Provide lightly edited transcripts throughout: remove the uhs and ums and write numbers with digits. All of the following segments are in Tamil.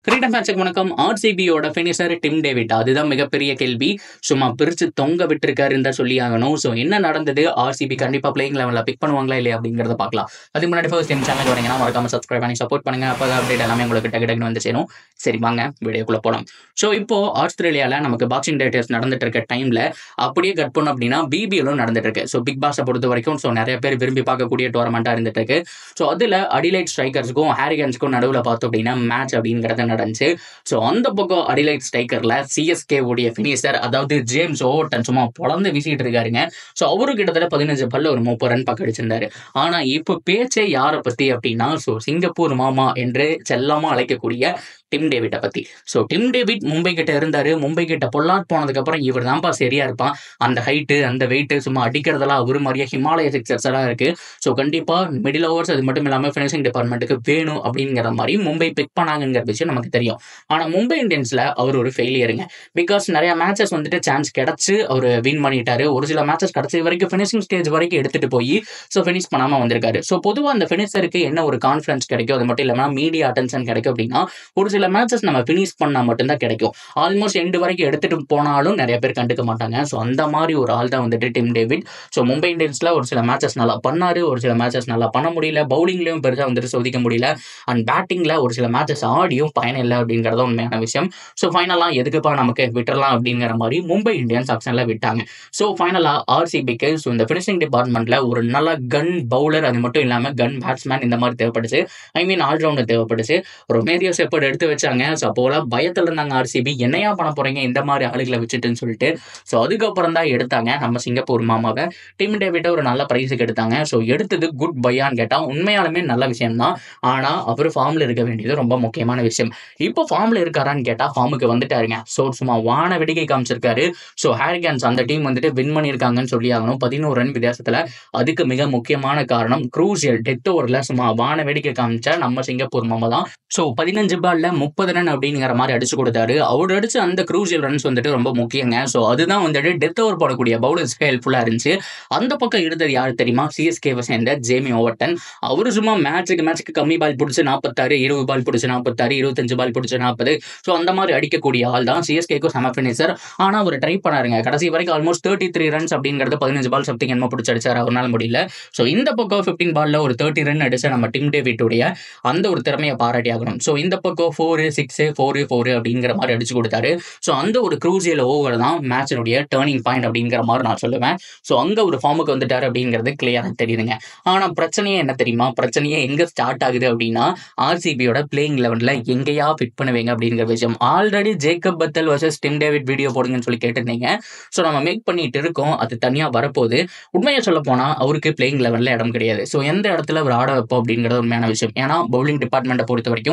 கிரீடம் மேட்சுக்கு வணக்கம். ஆர்சிபியோட ஃபினிஷர் டிம் டேவிட், அதுதான் மிகப்பெரிய கேள்வி. சும்மா பிரிச்சு தொங்க விட்டுருக்காருன்னு தான் சொல்லி ஆகணும். ஸோ என்ன நடந்தது, ஆர்சிபி கண்டிப்பா பிளேயிங் லெவலில் பிக் பண்ணுவாங்களா இல்லையா அப்படிங்கிறத பார்க்கலாம். அதுக்கு முன்னாடி ஃபர்ஸ்ட் டைம் சேனல் வரீங்கன்னா மறக்காம சப்ஸ்கிரைப் பண்ணி சப்போர்ட் பண்ணுங்க. அப்போ அப்டேட் எல்லாமே உங்களுக்கு டக்கு வந்து சேரும். சரி வாங்க வீடியோக்குள்ள போகலாம். ஸோ இப்போ ஆஸ்திரேலியாவில் நமக்கு பாக்ஸிங் டே டெஸ்ட் நடந்துட்டு இருக்க டைம்ல அப்படியே கட் பண்ணோம் அப்படின்னா பிபிஎல்லும் நடந்துட்டு இருக்கு. ஸோ பிக் பாஸை பொறுத்த வரைக்கும் ஸோ நிறைய பேர் விரும்பி பார்க்கக்கூடிய டோர்னமெண்ட்டாக இருந்துட்டு இருக்கு. ஸோ அதில் அடிலைட் ஸ்ட்ரைக்கர்ஸ்க்கும் ஹாரிகன்ஸ்க்கும் நடுவில் பார்த்தோம் அப்படின்னா மேட்ச் அப்படிங்கிறது நடந்துச்சு. ஸோ அந்த பக்கம் அடிலைட் ஸ்ட்ரைக்கர்ல சிஎஸ்கே உடைய ஃபினிஷர், அதாவது ஜேம்ஸ் ஓவர்டன் சும்மா பொழந்து வீசிட்டு இருக்காருங்க. ஸோ அவரு கிட்டத்தட்ட 15 பல்ல ஒரு 30 ரன் பக்கம் அடிச்சிருந்தாரு. ஆனா இப்போ பேச்சே யாரை பத்தி அப்படின்னா, ஸோ சிங்கப்பூர் மாமா என்று செல்லமா அழைக்கக்கூடிய டிம் டேவிட்டை பத்தி. ஸோ டிம் டேவிட் மும்பை கிட்ட இருந்தாரு. மும்பை கிட்ட பொல்லாட் போனதுக்கு அப்புறம் இவர் தான்ப்பா சரியா இருப்பான். அந்த ஹைட்டு அந்த வெயிட்டு சும்மா அடிக்கிறதெல்லாம் அவரு மாதிரியே ஹிமாலய சிக்ஸர்ஸ் எல்லாம் இருக்கு. ஸோ கண்டிப்பா மிடில் ஓவர்ஸ் அது மட்டும் இல்லாமல் ஃபினிஷிங் டிபார்ட்மெண்ட்டுக்கு வேணும் அப்படிங்கிற மாதிரி மும்பை பிக் பண்ணாங்கிற விஷயம் நமக்கு தெரியும். ஆனா மும்பை இந்தியன்ஸ்ல அவர் ஒரு ஃபெயிலியருங்க. பிகாஸ் நிறைய மேட்சஸ் வந்துட்டு சான்ஸ் கிடைச்சு அவர் வின் பண்ணிட்டாரு. ஒரு சில மேட்சஸ் கடைசி வரைக்கும் ஃபினிஷிங் ஸ்டேஜ் வரைக்கும் எடுத்துட்டு போய் ஸோ ஃபினிஷ் பண்ணாம வந்திருக்காரு. ஸோ பொதுவாக அந்த ஃபினிஷருக்கு என்ன ஒரு கான்ஃபிடன்ஸ் கிடைக்கும், அது மட்டும் இல்லாமல் மீடியா அட்டென்ஷன் கிடைக்கும் அப்படின்னா ஒரு சில மேட்சஸ் நம்ம ஃபினிஷ் பண்ணா மட்டும்தான் கிடைக்கும். ஆல்மோஸ்ட் எண்டு வரைக்கும் எடுத்துட்டு போனாலும் நிறைய பேர் கண்டுக்க மாட்டாங்க. ஸோ அந்த மாதிரி ஒரு ஆள் தான் வந்துட்டு டிம் டேவிட். ஸோ மும்பை இந்தியன்ஸ்ல ஒரு சில மேட்சஸ் நல்லா பண்ணாரு, ஒரு சில மேட்சஸ் நல்லா பண்ண முடியல. பவுலிங்லயும் பெருசாக வந்துட்டு சோதிக்க முடியல. அண்ட் பேட்டிங்ல ஒரு சில மேட்சஸ் ஆடியும் பயன் இல்லை அப்படிங்கிறத உண்மையான விஷயம். ஸோ ஃபைனலா எதுக்குப்பா நமக்கு விட்டுறலாம் அப்படிங்கிற மாதிரி மும்பை இந்தியன்ஸ் ஆக்ஷன்ல விட்டாங்க. ஸோ ஃபைனலா ஆர்சிபிக்கு ஸோ இந்த ஃபினிஷிங் டிபார்ட்மெண்ட்ல ஒரு நல்ல கன் பவுலர், அது மட்டும் இல்லாம கன் பேட்ஸ்மேன் இந்த மாதிரி தேவைப்படுச்சு. ஐ மீன் ஆல்ரவுண்டர் தேவைப்படுச்சு. ரொமேரியோ செப்பர்ட் எடுத்து வச்சாங்க. ஸோ அப்போலாம் பயத்தில் இருந்தாங்க ஆர்சிபி, என்னையா பண்ண போறீங்க இந்த மாதிரி ஆளுகளை வச்சுட்டுன்னு சொல்லிட்டு. ஸோ அதுக்கப்புறம் தான் எடுத்தாங்க நம்ம சிங்கப்பூர் மாமாவை. டிம் டேவிட்டை ஒரு நல்ல பிரைஸுக்கு எடுத்தாங்க. ஸோ எடுத்தது குட் பையான்னு கேட்டால் உண்மையாலுமே நல்ல விஷயம் தான். ஆனால் அவர் ஃபார்மில் இருக்க வேண்டியது ரொம்ப முக்கியமான விஷயம். இப்போ ஃபார்மில் இருக்காரான்னு கேட்டால் ஃபார்முக்கு வந்துட்டாருங்க. ஸோ சும்மா வான வேடிக்கை காமிச்சிருக்காரு. ஸோ ஹாரிகன்ஸ் அந்த டீம் வந்துட்டு வின் பண்ணியிருக்காங்கன்னு சொல்லி ஆகணும் 11 ரன் வித்தியாசத்தில். அதுக்கு மிக முக்கியமான காரணம் க்ரூசியல் டெத் ஓவரில் சும்மா வான வேடிக்கை காமிச்சா நம்ம சிங்கப்பூர் மாமா தான். ஸோ 15 பால்ல 30 ரன் அப்படிங்கிற மாதிரி அடிச்சு கொடுத்தாரு. அவர் அடிச்ச அந்த க்ரூசியல் ரன்ஸ் வந்துட்டு ரொம்ப முக்கியங்க. ஸோ அதுதான் வந்துட்டு டெத் ஓவர் போடக்கூடிய பவுலர்ஸ்க்கு ஹெல்ப்ஃபுல்லாக இருந்துச்சு. அந்த பக்கம் இருந்தது யார் தெரியுமா, சிஎஸ்கேவை சேர்ந்த ஜேமி ஓவர்டன். அவரு சும்மா மேட்சுக்கு கம்மி பால் பிடிச்சி 46, 20 பால் பிடிச்சி 46, 25 பால் பிடிச்சி 40. ஸோ அந்த மாதிரி அடிக்கக்கூடிய ஆள் தான். சிஎஸ்கேக்கும் செம ஃபினிஷர். ஆனால் அவர் ட்ரை பண்ணாருங்க கடைசி வரைக்கும். ஆல்மோஸ்ட் 33 ரன்ஸ் அப்படிங்கிறது 15 பால் சம்திங் என்னமோ பிடிச்சி அடிச்சார், அவரால் முடியல. ஸோ இந்த பக்கம் 15 பால்ல ஒரு 30 ரன் அடிச்ச நம்ம டிம் டேவிட்டுடைய அந்த ஒரு திறமையை பாராட்டி ஆகணும். ஸோ இந்த பக்கம் 4, 6, 4, 4 அப்படிங்கிற மாதிரி அடிச்சு கொடுத்தாரு. ஸோ அந்த ஒரு க்ரூசியல் ஓவர் தான் மேட்சினுடைய டேர்னிங் பாயிண்ட் அப்படிங்கிற மாதிரி நான் சொல்லுவேன். ஸோ அங்கே ஒரு ஃபார்முக்கு வந்துட்டாரு அப்படிங்கிறது கிளியராக தெரியுதுங்க. ஆனால் பிரச்சனையே என்ன தெரியுமா, பிரச்சனையே எங்கே ஸ்டார்ட் ஆகுது அப்படின்னா ஆர்சிபியோட பிளேயிங் லெவலில் எங்கேயா ஃபிட் பண்ணுவீங்க அப்படிங்கிற விஷயம். Already Jacob Bethell versus Tim David video போடுங்கன்னு சொல்லி கேட்டிருந்தீங்க. ஸோ நம்ம மேக் பண்ணிட்டு இருக்கோம், அது தனியாக வரப்போகுது. உண்மையை சொல்ல போனால் அவருக்கு பிளேயிங் லெவலில் இடம் கிடையாது. ஸோ எந்த இடத்துல அவர் ஆட வைப்போம் அப்படிங்கிறது உண்மையான விஷயம். ஏன்னா பவுலிங் டிபார்ட்மெண்ட்டை பொறுத்த வரைக்கும்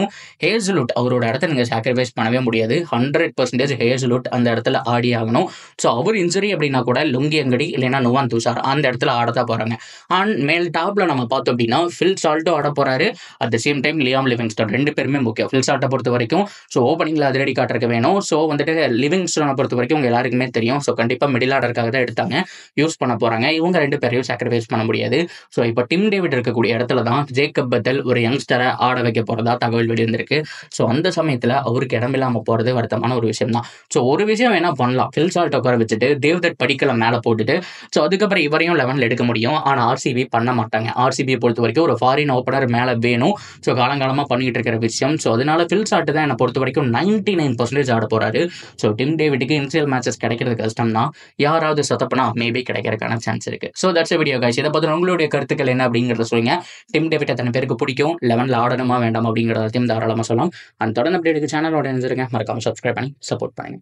ஹேசல்வுட் அவரோட இடத்த நீங்கள் சாக்ரிஃபைஸ் பண்ணவே முடியாது. 100% ஹேசல்வுட் அந்த இடத்துல ஆடி ஆகணும். ஸோ அவர் இன்ஜுரி அப்படின்னா கூட லுங்கி அங்கடி இல்லைன்னா நுவான் துஷார் அந்த இடத்துல ஆடத்தான் போறாங்க. அண்ட் மேல் டாப்ல நம்ம பார்த்தோம் அப்படின்னா ஃபில் சால்ட்டோ ஆட போறாரு. At the same time Liam Livingstone, ரெண்டு பேருமே முக்கியம். ஃபில் சால்ட்டை பொறுத்த வரைக்கும் ஸோ ஓப்பனிங்ல அதிரடி காட்டுறதுக்கு வேணும். ஸோ வந்துட்டு லிவிங்ஸ்டனை பொறுத்த வரைக்கும் உங்க எல்லாருக்குமே தெரியும். ஸோ கண்டிப்பா மிடில் ஆர்டருக்காக தான் எடுத்தாங்க, யூஸ் பண்ண போறாங்க. இவங்க ரெண்டு பேரையும் சாக்ரிஃபைஸ் பண்ண முடியாது. ஸோ இப்போ டிம் டேவிட் இருக்கக்கூடிய இடத்துல தான் ஜேக்கப் பத்தல் ஒரு யங்ஸ்டரை ஆட வைக்க போறதா தகவல் வெளிவந்திருக்கு. ஸோ அந்த சமயத்தில் அவருக்கு இடமில்லாமல் போகிறது வருத்தமான ஒரு விஷயம் தான். ஸோ ஒரு விஷயம் வேணா பண்ணலாம், ஃபில் சால்ட் உட்கார வச்சுட்டு தேவ்தத் படிக்கலை மேலே போட்டுட்டு ஸோ அதுக்கப்புறம் இவரையும் 11 எடுக்க முடியும். ஆனால் ஆர்சிபி பண்ண மாட்டாங்க. ஆர்சிபியை பொறுத்த வரைக்கும் ஒரு ஃபாரின் ஓப்பனர் மேலே வேணும். ஸோ காலங்காலமாக பண்ணிட்டு இருக்கிற விஷயம். ஸோ அதனால ஃபில் சால்ட் தான் என்னை பொறுத்த வரைக்கும் 99% ஆட போறாரு. ஸோ டிம் டேவிட்டுக்கு இனிஷியல் மேட்சஸ் கிடைக்கிறது கஷ்டம் தான். யாராவது சத்தப்பனா மேபி கிடைக்கிறதுக்கான சான்ஸ் இருக்கு. So that's video guys. இதை பற்றி உங்களுடைய கருத்துக்கள் என்ன அப்படிங்கிறத சொல்லுங்க. டிம் டேவிட் எத்தனை பேருக்கு பிடிக்கும், 11ல் ஆடணுமா வேண்டாம் அப்படிங்கிறதையும் தாராளமாக சொல்லலாம். அண்ட் தொடர்ந்து அப்டேட்டுக்கு சேனலோட இருந்துருங்க. மறக்காம சப்ஸ்கிரைப் பண்ணி சப்போர்ட் பண்ணுங்க.